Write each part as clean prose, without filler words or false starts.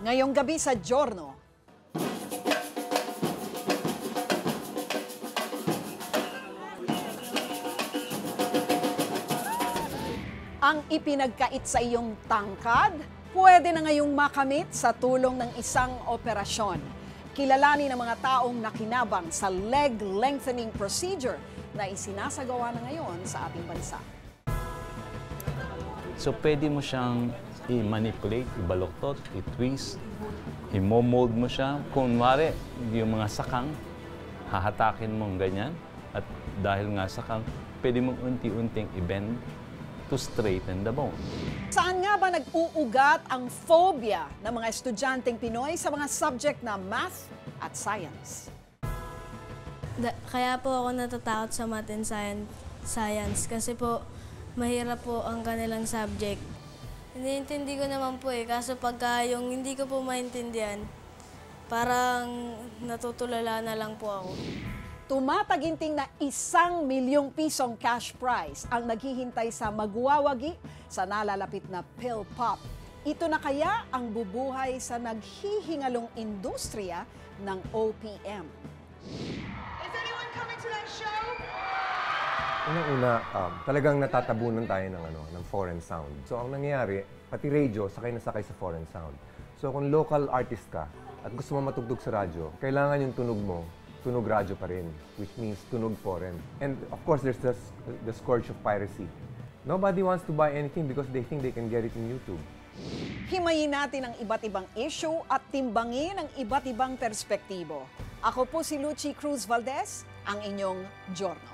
Ngayong gabi sa Giorno. Ang ipinagkait sa iyong tangkad, pwede na ngayong makamit sa tulong ng isang operasyon. Kilalanin ng mga taong nakinabang sa leg lengthening procedure na isinasagawa na ngayon sa ating bansa. So pwede mo siyang i-manipulate, ibaluktot, i-twist, i-mold mo siya. Kunwari, yung mga sakang, hahatakin mong ganyan. At dahil nga sakang, pwede mong unti-unting i-bend to straighten the bone. Saan nga ba nag-uugat ang phobia ng mga estudyanteng Pinoy sa mga subject na math at science? Kaya po ako natatakot sa math and science kasi po mahirap po ang kanilang subject. Iniintindi ko naman po kaso pagka yung hindi ko po maintindihan, parang natutulala na lang po ako. Tumataginting na 1 milyong pisong cash prize ang naghihintay sa magwawagi sa nalalapit na pill pop. Ito na kaya ang bubuhay sa naghihingalong industriya ng OPM. Is anyone coming to that show? Unang-una, talagang natatabunan tayo ng foreign sound. So ang nangyayari, pati radio, sakay na sakay sa foreign sound. So kung local artist ka at gusto mo matugtog sa radyo, kailangan yung tunog mo, tunog radyo pa rin, which means tunog foreign. And of course, there's the scourge of piracy. Nobody wants to buy anything because they think they can get it in YouTube. Himayin natin ang iba't ibang issue at timbangin ang iba't ibang perspektibo. Ako po si Lucy Cruz Valdez, ang inyong Giorno.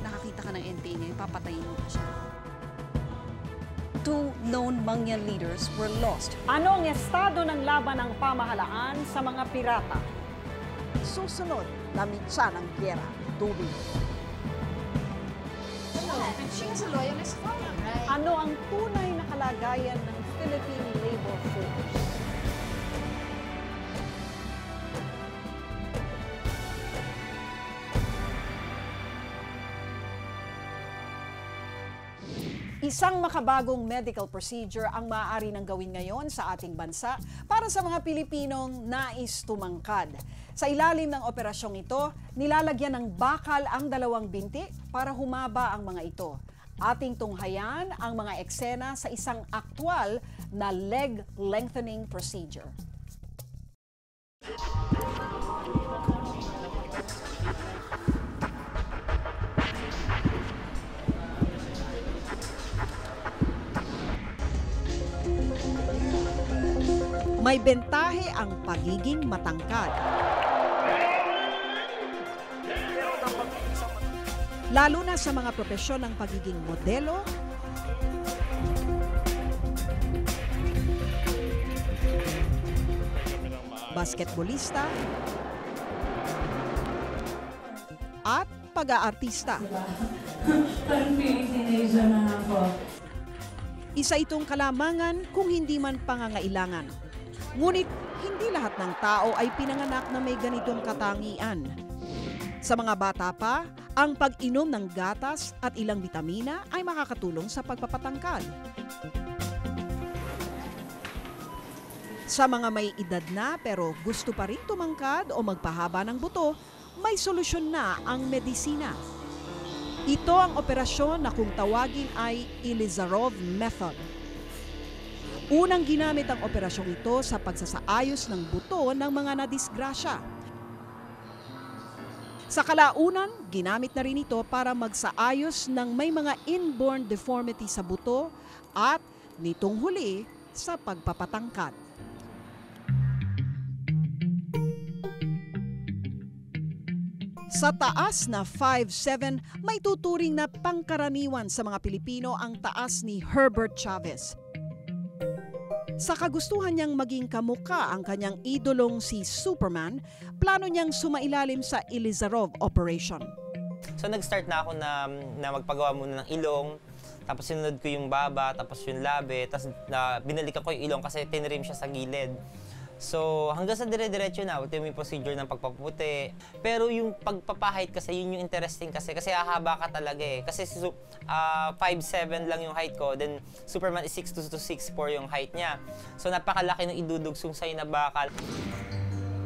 Nakakita ka ng NPA ngayon, papatayin mo pa siya. 2 known Mangyan leaders were lost. Ano ang estado ng laban ng pamahalaan sa mga pirata? Susunod na mitsa ng gyera, tubig. Ano ang tunay na kalagayan ng Philippine Labor Force? Isang makabagong medical procedure ang maaari nang gawin ngayon sa ating bansa para sa mga Pilipinong nais tumangkad. Sa ilalim ng operasyong ito, nilalagyan ng bakal ang 2 binti para humaba ang mga ito. Ating tunghayan ang mga eksena sa isang aktwal na leg lengthening procedure. May bentahe ang pagiging matangkad. Lalo na sa mga propesyon ng pagiging modelo, basketbolista, at pag-aartista. Isa itong kalamangan kung hindi man pangangailangan. Ngunit hindi lahat ng tao ay pinanganak na may ganitong katangian. Sa mga bata pa, ang pag-inom ng gatas at ilang bitamina ay makakatulong sa pagpapatangkad. Sa mga may edad na pero gusto pa rin tumangkad o magpahaba ng buto, may solusyon na ang medisina. Ito ang operasyon na kung tawagin ay Ilizarov Method. Unang ginamit ang operasyong ito sa pagsasaayos ng buto ng mga nadisgrasya. Sa kalaunan, ginamit na rin ito para magsaayos ng may mga inborn deformity sa buto at nitong huli sa pagpapatangkad. Sa taas na 5'7", may tuturing na pangkaraniwan sa mga Pilipino ang taas ni Herbert Chavez. Sa kagustuhan niyang maging kamukha ang kanyang idolong si Superman, plano niyang sumailalim sa Ilizarov Operation. So nag-start na ako na magpagawa muna ng ilong, tapos sinunod ko yung baba, tapos yung labi, tapos binalikan ko yung ilong kasi tinrim siya sa gilid. So, hanggang sa dire-diretso na, ito yung procedure ng pagpaputi. Pero yung pagpapahheight kasi, yun yung interesting kasi hahaba ka talaga eh. Kasi 5'7" lang yung height ko, then Superman is 6'2" to 6'4" yung height niya. So, napakalaki ng idudugsong sa'yo na bakal.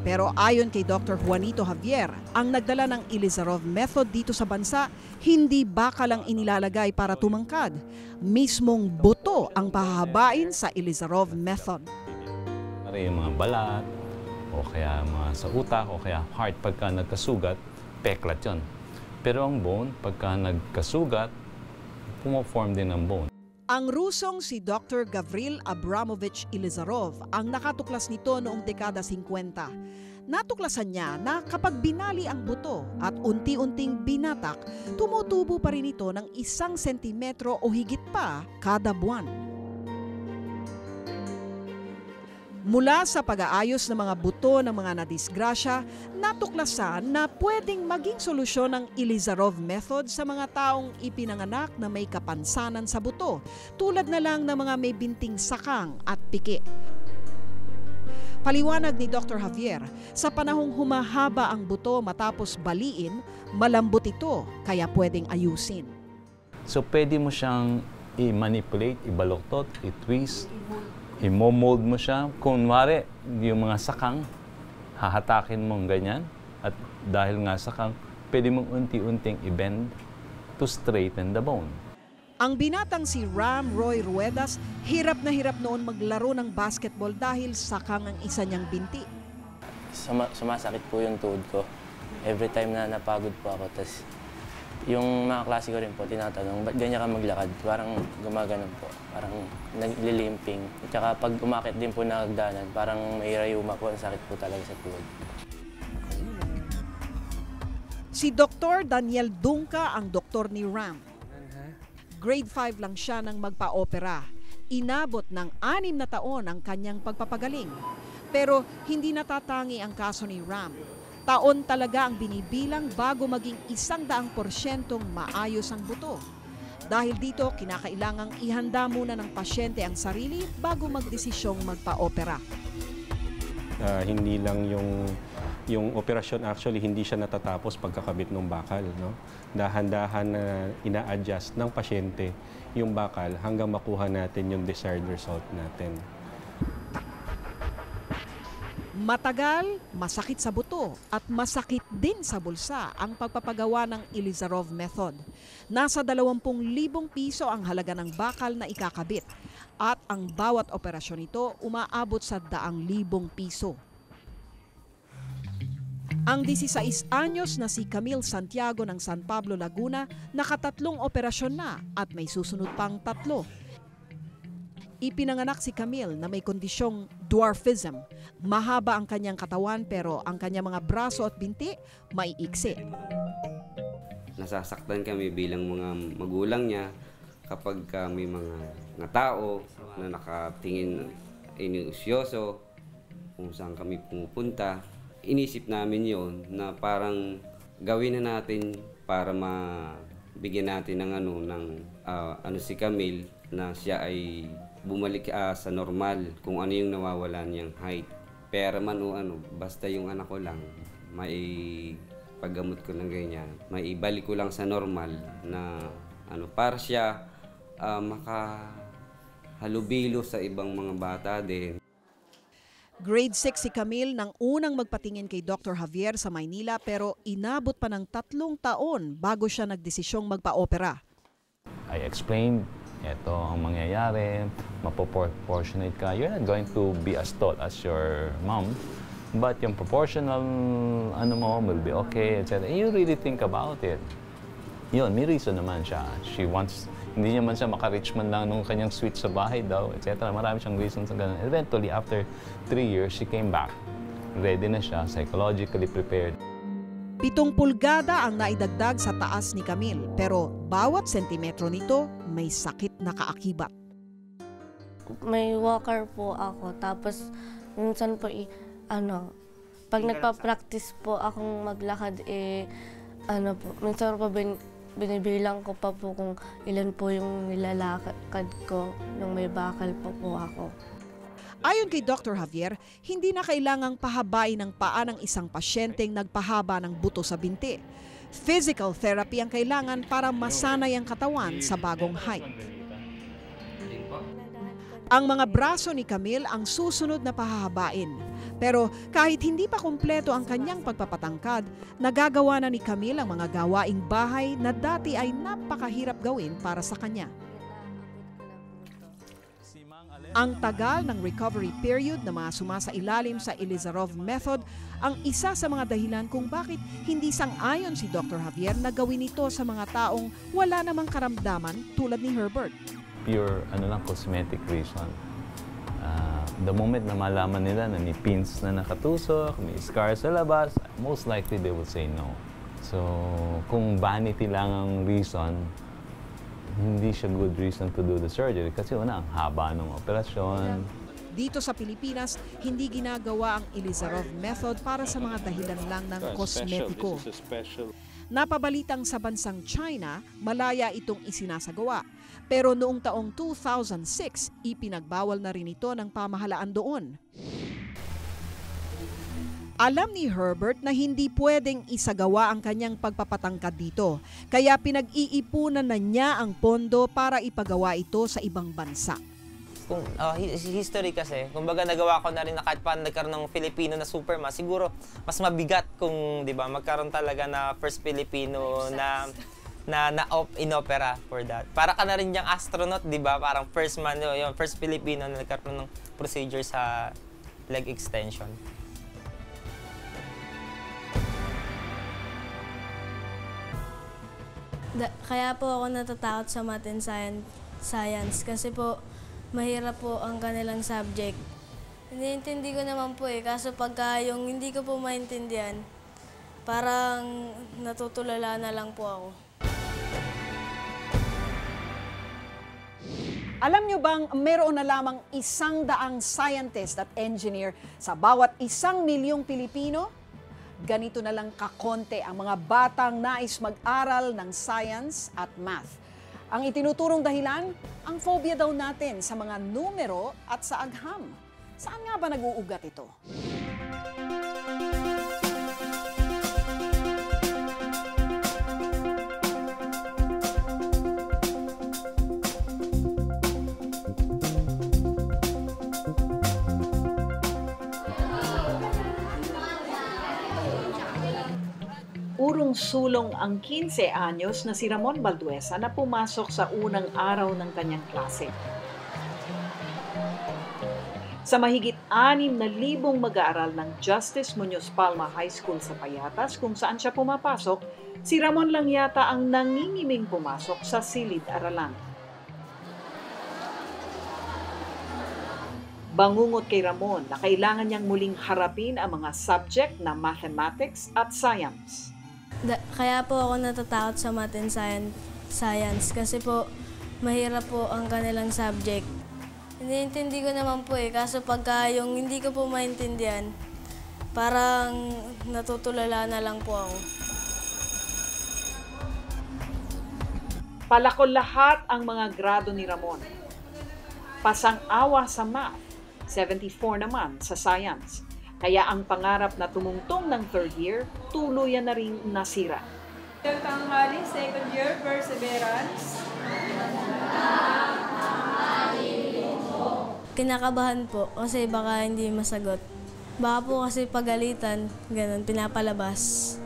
Pero ayon kay Dr. Juanito Javier, ang nagdala ng Ilizarov method dito sa bansa, hindi bakal ang inilalagay para tumangkad. Mismong buto ang pahahabain sa Ilizarov method. Yung mga balat, o kaya mga sa utak, o kaya heart, pagka nagkasugat, peklat yun. Pero ang bone, pagka nagkasugat, pumo-form din ang bone. Ang Rusong si Dr. Gavril Abramovich Ilizarov ang nakatuklas nito noong dekada 50. Natuklasan niya na kapag binali ang buto at unti-unting binatak, tumutubo pa rin ito ng 1 sentimetro o higit pa kada buwan. Mula sa pag-aayos ng mga buto ng mga nadisgrasya, natuklasan na pwedeng maging solusyon ang Ilizarov method sa mga taong ipinanganak na may kapansanan sa buto, tulad na lang ng mga may binting sakang at piki. Paliwanag ni Dr. Javier, sa panahong humahaba ang buto matapos baliin, malambot ito kaya pwedeng ayusin. So pwede mo siyang i-manipulate, ibaluktot, i-twist, i-mold mo siya. Kunwari, yung mga sakang, hahatakin mong ganyan. At dahil nga sakang, pwede mong unti-unting i-bend to straighten the bone. Ang binatang si Ram Roy Ruedas, hirap na hirap noon maglaro ng basketball dahil sakang ang isa niyang binti. Sumasakit po yung tuhod ko. Every time na napagod po ako, tas yung mga klase ko rin po, tinatanong, ba't ganyan ka maglakad? Parang gumaganon po, parang naglilimping. At saka pag umakit din po na hagdanan, parang may rayuma po, ang sakit po talaga sa tuhod. Si Dr. Daniel Dungca ang doktor ni Ram. Grade 5 lang siya nang magpa-opera. Inabot ng 6 na taon ang kanyang pagpapagaling. Pero hindi natatangi ang kaso ni Ram. Taon talaga ang binibilang bago maging 100% maayos ang buto. Dahil dito, kinakailangang ihanda muna ng pasyente ang sarili bago magdesisyong magpa-opera. Hindi lang yung operasyon, actually hindi siya natatapos pagkakabit ng bakal, no? Dahan-dahan na ina-adjust ng pasyente yung bakal hanggang makuha natin yung desired result natin. Matagal, masakit sa buto at masakit din sa bulsa ang pagpapagawa ng Ilizarov method. Nasa 20,000 piso ang halaga ng bakal na ikakabit at ang bawat operasyon nito umaabot sa 100,000 piso. Ang 16 anyos na si Camille Santiago ng San Pablo, Laguna, nakatatlong operasyon na at may susunod pang 3. Ipinanganak si Camille na may kondisyong dwarfism. Mahaba ang kanyang katawan pero ang kanyang mga braso at binti maiiksi. Nasasaktan kami bilang mga magulang niya kapag may mga tao na nakatingin iniusyoso kung saan kami pumupunta. Inisip namin yon na parang gawin na natin para mabigyan natin ng si Camille na siya ay bumalik sa normal kung ano yung nawawala niyang height. Pero man basta yung anak ko lang, may paggamot ko ng ganyan, may ibalik ko lang sa normal na para siya makahalubilo sa ibang mga bata din. Grade 6 si Camille nang unang magpatingin kay Dr. Javier sa Maynila pero inabot pa ng 3 taon bago siya nagdesisyong magpa-opera. I explained, ito ang mangyayari, mapoproportionate ka. You're not going to be as tall as your mom, but yung proportional mo will be okay, etc. You really think about it. Yun, may reason naman siya. She wants, hindi naman siya maka-reach man lang nung kanyang suite sa bahay daw, etc. Marami siyang reasons sa ganun. Eventually, after 3 years, she came back. Ready na siya, psychologically prepared. 7 pulgada ang naidagdag sa taas ni Camille, pero bawat sentimetro nito may sakit na kaakibat. May walker po ako, tapos minsan po, pag nagpa-practice po akong maglakad, minsan po binibilang ko pa po kung ilan po yung nilalakad ko nung may bakal po ako. Ayon kay Dr. Javier, hindi na kailangang pahabain ng paa ng isang pasyenteng nagpahaba ng buto sa binti. Physical therapy ang kailangan para masanay ang katawan sa bagong height. Ang mga braso ni Camille ang susunod na pahahabain. Pero kahit hindi pa kumpleto ang kanyang pagpapatangkad, nagagawa na ni Camille ang mga gawaing bahay na dati ay napakahirap gawin para sa kanya. Ang tagal ng recovery period na mga sumasailalim sa Ilizarov method ang isa sa mga dahilan kung bakit hindi sang-ayon si Dr. Javier na gawin ito sa mga taong wala namang karamdaman tulad ni Herbert. Pure cosmetic reason. The moment na malaman nila na may pins na nakatusok, may scar sa labas, most likely they will say no. So kung vanity lang ang reason, hindi siya good reason to do the surgery kasi una, ang haba ng operasyon. Dito sa Pilipinas, hindi ginagawa ang Ilizarov method para sa mga dahilan lang ng kosmetiko. Napabalitang sa bansang China, malaya itong isinasagawa. Pero noong taong 2006, ipinagbawal na rin ito ng pamahalaan doon. Alam ni Herbert na hindi pwedeng isagawa ang kanyang pagpapatangkad dito, kaya pinag-iipunan na niya ang pondo para ipagawa ito sa ibang bansa. Kung history kasi, kumbaga nagawa ko na rin na kahit pa nagkaroon ng Filipino na Superman, siguro mas mabigat kung, 'di ba, magkaroon talaga na first Filipino na in-opera for that. Para ka na rin yung astronaut, 'di ba? Parang first man, yung first Filipino na nagkaroon ng procedure sa leg extension. Kaya po ako natatakot sa math and science kasi po mahirap po ang kanilang subject. Iniintindi ko naman po kaso pagka yung hindi ko po maintindihan, parang natutulala na lang po ako. Alam nyo bang meron na lamang 100 scientist at engineer sa bawat 1,000,000 Pilipino? Ganito na lang kakonte ang mga batang nais mag-aral ng science at math. Ang itinuturong dahilan, ang phobia daw natin sa mga numero at sa agham. Saan nga ba nag-uugat ito? Urong-sulong ang 15 anyos na si Ramon Balduesa na pumasok sa unang araw ng kanyang klase. Sa mahigit 6,000 mag-aaral ng Justice Muñoz Palma High School sa Payatas kung saan siya pumapasok, si Ramon lang yata ang nangingiming pumasok sa silid-aralan. Bangungot kay Ramon na kailangan niyang muling harapin ang mga subject na mathematics at science. Kaya po ako natatakot sa math and science kasi po mahirap po ang kanilang subject. Iniintindi ko naman po kaso pagka yung hindi ko po maintindihan, parang natutulala na lang po ako. Palakol lahat ang mga grado ni Ramon. Pasang-awa sa math, 74 naman sa science. Kaya ang pangarap na tumungtong ng third year, tuluyan na rin nasira. Tanghali, second year, perseverance. Kinakabahan po kasi baka hindi masagot. Baka po kasi pagalitan, ganun, pinapalabas.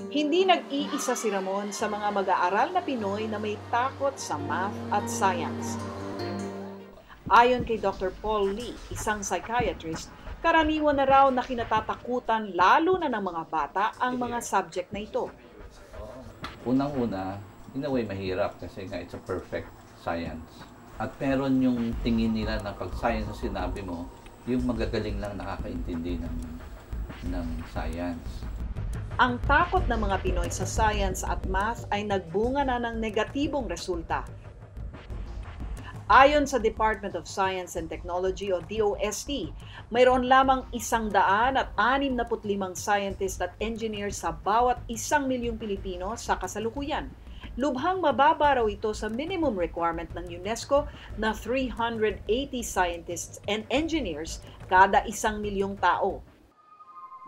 Hindi nag-iisa si Ramon sa mga mag-aaral na Pinoy na may takot sa math at science. Ayon kay Dr. Paul Lee, isang psychiatrist, karaniwan na raw na kinatatakutan lalo na ng mga bata ang mga subject na ito. Unang-una, in a way mahirap kasi nga it's a perfect science. At meron yung tingin nila na pag science ang sinabi mo, yung magagaling lang nakakaintindi ng science. Ang takot ng mga Pinoy sa science at math ay nagbunga na ng negatibong resulta. Ayon sa Department of Science and Technology o DOST, mayroon lamang 165 scientists at engineers sa bawat 1,000,000 Pilipino sa kasalukuyan. lubhang mababa raw ito sa minimum requirement ng UNESCO na 380 scientists and engineers kada 1 milyong tao.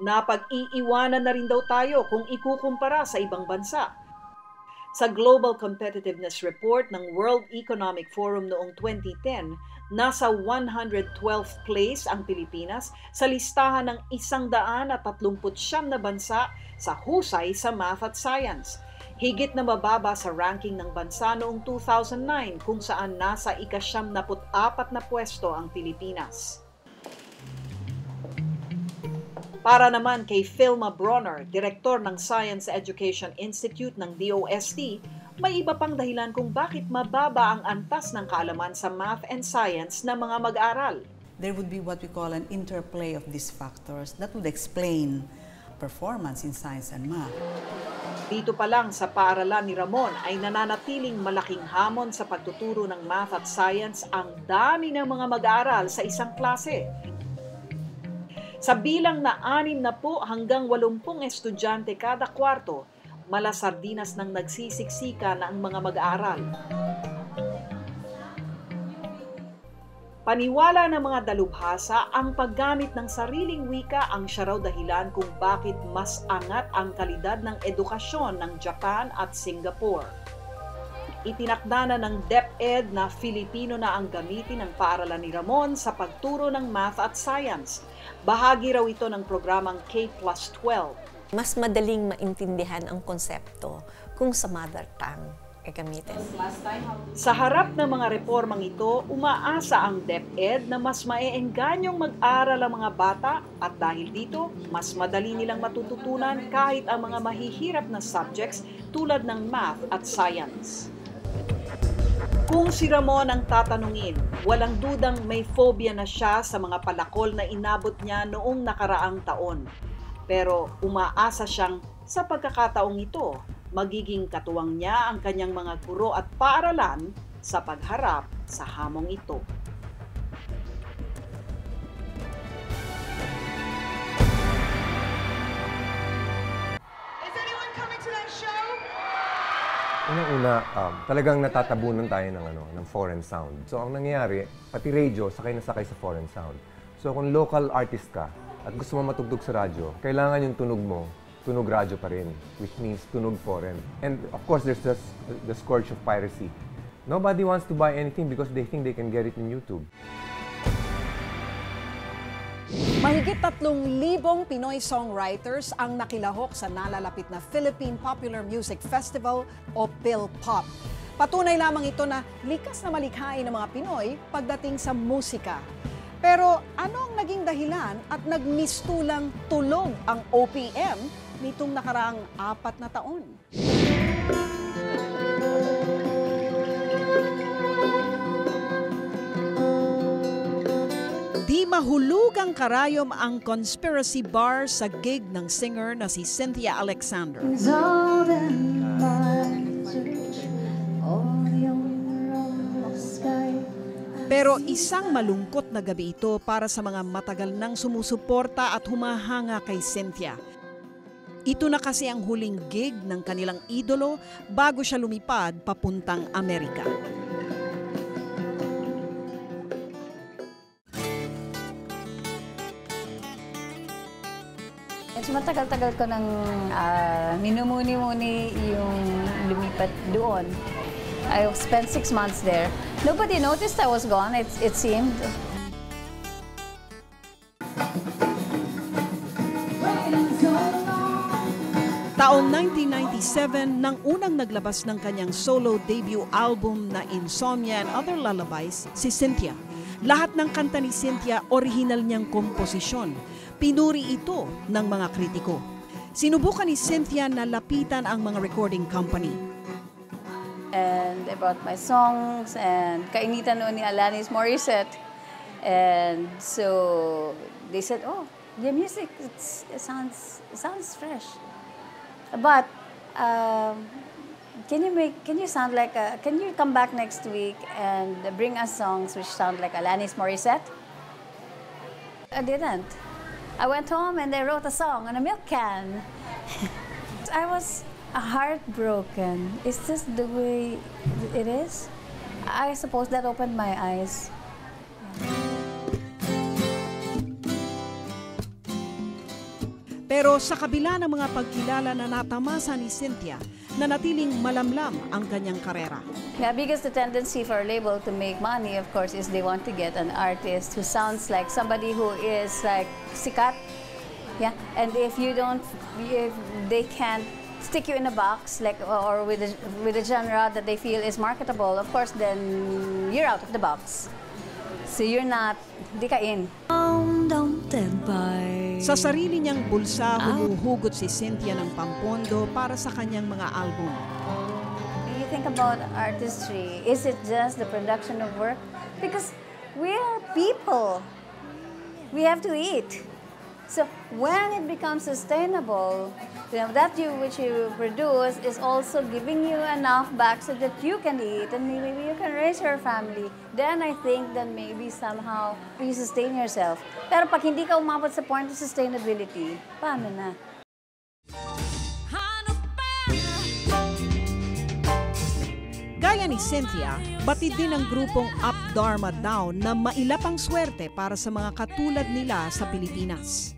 Napag-iiwanan na rin daw tayo kung ikukumpara sa ibang bansa. Sa Global Competitiveness Report ng World Economic Forum noong 2010, nasa 112th place ang Pilipinas sa listahan ng 139 na bansa sa husay sa math at science. Higit na mababa sa ranking ng bansa noong 2009 kung saan nasa ika-74 na pwesto ang Pilipinas. Para naman kay Filma Bronner, direktor ng Science Education Institute ng DOST, may iba pang dahilan kung bakit mababa ang antas ng kaalaman sa math and science ng mga mag-aral. There would be what we call an interplay of these factors that would explain performance in science and math. Dito pa lang sa paaralan ni Ramon ay nananatiling malaking hamon sa pagtuturo ng math at science ang dami ng mga mag-aaral sa isang klase. Sa bilang na 60 hanggang 80 estudyante kada kwarto, malasardinas nang nagsisiksika na ang mga mag-aaral. Paniwala ng mga dalubhasa, ang paggamit ng sariling wika ang siya raw dahilan kung bakit mas angat ang kalidad ng edukasyon ng Japan at Singapore. Itinakda na ng DepEd na Filipino na ang gamitin ng paaralan ni Ramon sa pagturo ng math at science. Bahagi raw ito ng programang K+12. Mas madaling maintindihan ang konsepto kung sa mother tongue gamitin. Sa harap ng mga reformang ito, umaasa ang DepEd na mas maeenganyong mag-aral ang mga bata at dahil dito, mas madali nilang matututunan kahit ang mga mahihirap na subjects tulad ng math at science. Kung si Ramon ang tatanungin, walang dudang may phobia na siya sa mga palakol na inabot niya noong nakaraang taon. Pero umaasa siyang sa pagkakataong ito, magiging katuwang niya ang kanyang mga guro at paaralan sa pagharap sa hamong ito. Unang-una, talagang natatabunan tayo ng foreign sound. So ang nangyayari, pati radio, sakay na sakay sa foreign sound. So kung local artist ka at gusto mo matugtog sa radyo, kailangan yung tunog mo, tunog radyo pa rin, which means tunog foreign. And of course, there's the scourge of piracy. Nobody wants to buy anything because they think they can get it in YouTube. Mahigit 3,000 Pinoy songwriters ang nakilahok sa nalalapit na Philippine Popular Music Festival o PhilPop. Patunay lamang ito na likas na malikhain ng mga Pinoy pagdating sa musika. Pero ano ang naging dahilan at nagmistulang tulog ang OPM nitong nakaraang 4 na taon? Di mahulugang karayom ang conspiracy bar sa gig ng singer na si Cynthia Alexander. Pero isang malungkot na gabi ito para sa mga matagal nang sumusuporta at humahanga kay Cynthia. Ito na kasi ang huling gig ng kanilang idolo bago siya lumipad papuntang Amerika. Matagal-tagal ko nang minumuni-muni yung lumipat doon. I spent 6 months there. Nobody noticed I was gone, it seemed. Taong 1997 nang unang naglabas ng kanyang solo debut album na Insomnia and Other Lullabies, si Cynthia. Lahat ng kanta ni Cynthia original niyang komposisyon. Pinuri ito ng mga kritiko. Sinubukan ni Cynthia na lapitan ang mga recording company. And I brought my songs and kainitan noon ni Alanis Morissette. And so they said, "Oh, the music it sounds fresh. But can you sound like can you come back next week and bring us songs which sound like Alanis Morissette?" I didn't. I went home and I wrote a song on a milk can. I was heartbroken. Is this the way it is? I suppose that opened my eyes. Pero sa kabila ng mga pagkilala na natamasa ni Cynthia, nanatiling malamlam ang kanyang karera. Yeah, because the tendency for a label to make money, of course, is they want to get an artist who sounds like somebody who is like sikat. Yeah, and if they can't stick you in a box, like or with a genre that they feel is marketable, of course, then you're out of the box. So you're not, di ka in. Sa sarili niyang bulsa, humuhugot si Cynthia ng pampondo para sa kanyang mga album. You think about artistry, is it just the production of work? Because we are people. We have to eat. So when it becomes sustainable, that which you produce is also giving you enough back so that you can eat and maybe you can raise your family. Then I think that maybe somehow you sustain yourself. Pero pag hindi ka umabot sa point of sustainability, paano na? Gaya ni Cynthia, batid din ang grupong Up Dharma Down na mailapang swerte para sa mga katulad nila sa Pilipinas.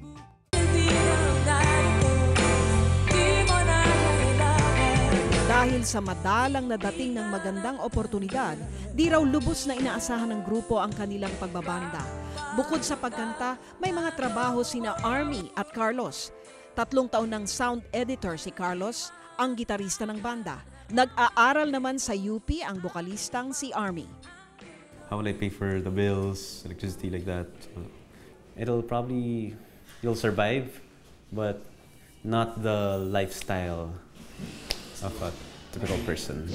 Dahil sa madalang na dating ng magandang oportunidad, di raw lubos na inaasahan ng grupo ang kanilang pagbabanda. Bukod sa pagkanta, may mga trabaho sina Army at Carlos. 3 taon ng sound editor si Carlos, ang gitarista ng banda. Nag-aaral naman sa UP ang bokalistang si Army. How will I pay for the bills, electricity, like that? You'll survive, but not the lifestyle of a typical person.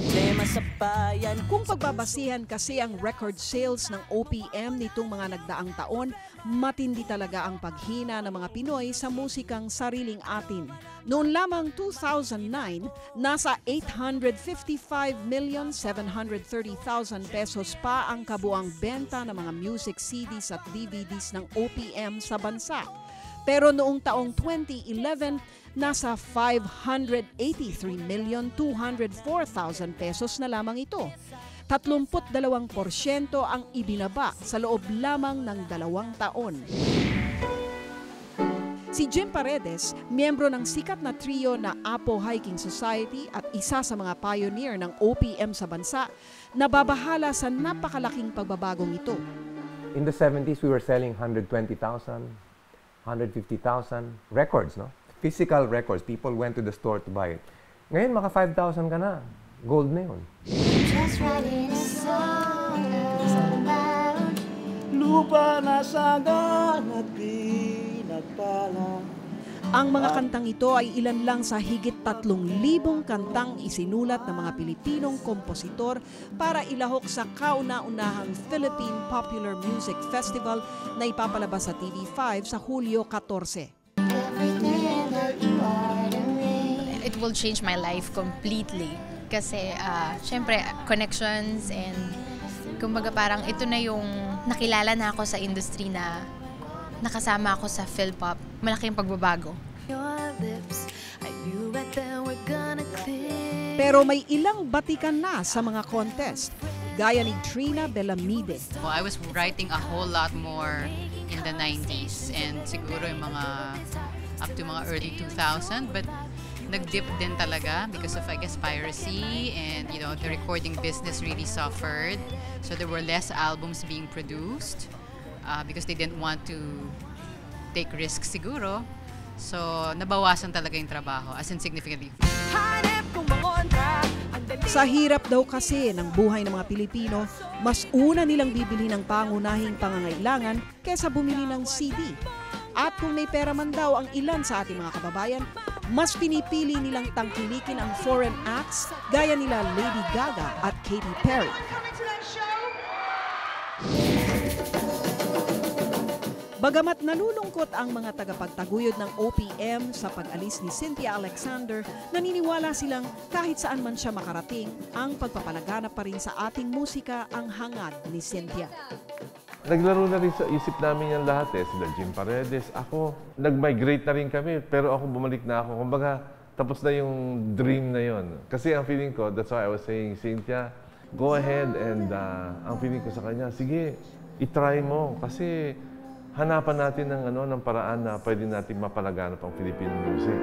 Kung pagbabasihan kasi ang record sales ng OPM nitong mga nagdaang taon, matindi talaga ang paghina ng mga Pinoy sa musikang sariling atin. Noon lamang 2009, nasa 855,730,000 pesos pa ang kabuang benta ng mga music CDs at DVDs ng OPM sa bansa. Pero noong taong 2011, nasa 583,204,000 pesos na lamang ito. 32% ang ibinaba sa loob lamang ng 2 taon. Si Jim Paredes, miyembro ng sikat na trio na Apo Hiking Society at isa sa mga pioneer ng OPM sa bansa, nababahala sa napakalaking pagbabagong ito. In the 70s, we were selling 120,000, 150,000 records, no? Physical records. People went to the store to buy it. Ngayon, maka 5,000 ka na. Gold na yun. Just writing a song about lupa na sagan at pinagpala. Ang mga kantang ito ay ilan lang sa higit 3,000 kantang isinulat ng mga Pilipinong kompositor para ilahok sa kauna-unahang Philippine Popular Music Festival na ipapalabas sa TV5 sa Hulyo 14. It will change my life completely. Kasi, syempre, connections and kumbaga parang ito na yung nakilala na ako sa industry na nakasama ako sa Philpop. Malaking pagbabago. Pero may ilang batikan na sa mga contest, gaya ni Trina Bellamide. I was writing a whole lot more in the 90s and siguro yung mga up to mga early 2000, but nag-dip din talaga because of, I guess, piracy and, you know, the recording business really suffered. So there were less albums being produced because they didn't want to take risks siguro. So nabawasan talaga yung trabaho, as in significantly. Sa hirap daw kasi ng buhay ng mga Pilipino, mas una nilang bibili ng pangunahing pangangailangan kaysa bumili ng CD. At kung may pera man daw ang ilan sa ating mga kababayan, mas pinipili nilang tangkilikin ang foreign acts gaya nila Lady Gaga at Katy Perry. Bagamat nalulungkot ang mga tagapagtaguyod ng OPM sa pag-alis ni Cynthia Alexander, naniniwala silang kahit saan man siya makarating, ang pagpapalaganap pa rin sa ating musika ang hangad ni Cynthia. Naglaro na rin sa isip namin yan lahat eh. Sila Jim Paredes, ako, nag-migrate na rin kami, pero ako bumalik na ako. Kumbaga, tapos na yung dream na yon. Kasi ang feeling ko, that's why I was saying, Cynthia, go ahead and ang feeling ko sa kanya, sige, itry mo. Kasi hanapan natin ng paraan na pwede natin mapalaganap ang Filipino music.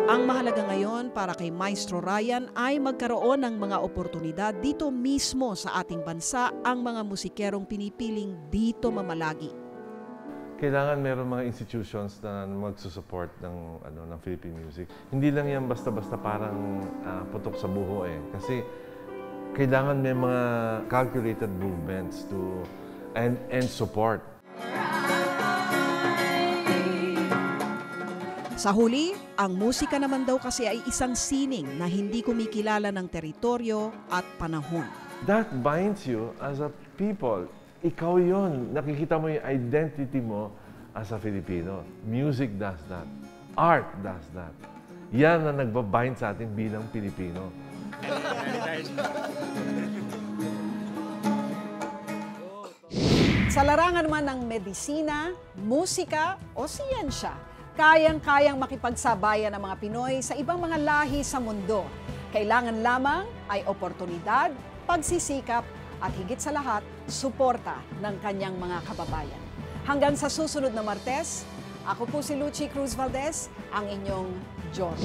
Ang mahalaga ngayon para kay Maestro Ryan ay magkaroon ng mga oportunidad dito mismo sa ating bansa ang mga musikerong pinipiling dito mamalagi. Kailangan meron mga institutions na magsusupport ng Philippine music. Hindi lang yan basta-basta parang putok sa buho eh. Kasi kailangan may mga calculated movements and support. Sa huli, ang musika naman daw kasi ay isang sining na hindi kumikilala ng teritoryo at panahon. That binds you as a people. Ikaw yun. Nakikita mo yung identity mo as a Filipino. Music does that. Art does that. Yan ang nagbabind sa atin bilang Pilipino. Sa larangan man ng medisina, musika o siyensya, kayang-kayang makipagsabayan ng mga Pinoy sa ibang mga lahi sa mundo. Kailangan lamang ay oportunidad, pagsisikap, at higit sa lahat, suporta ng kanyang mga kababayan. Hanggang sa susunod na Martes, ako po si Lucy Cruz Valdez, ang inyong John.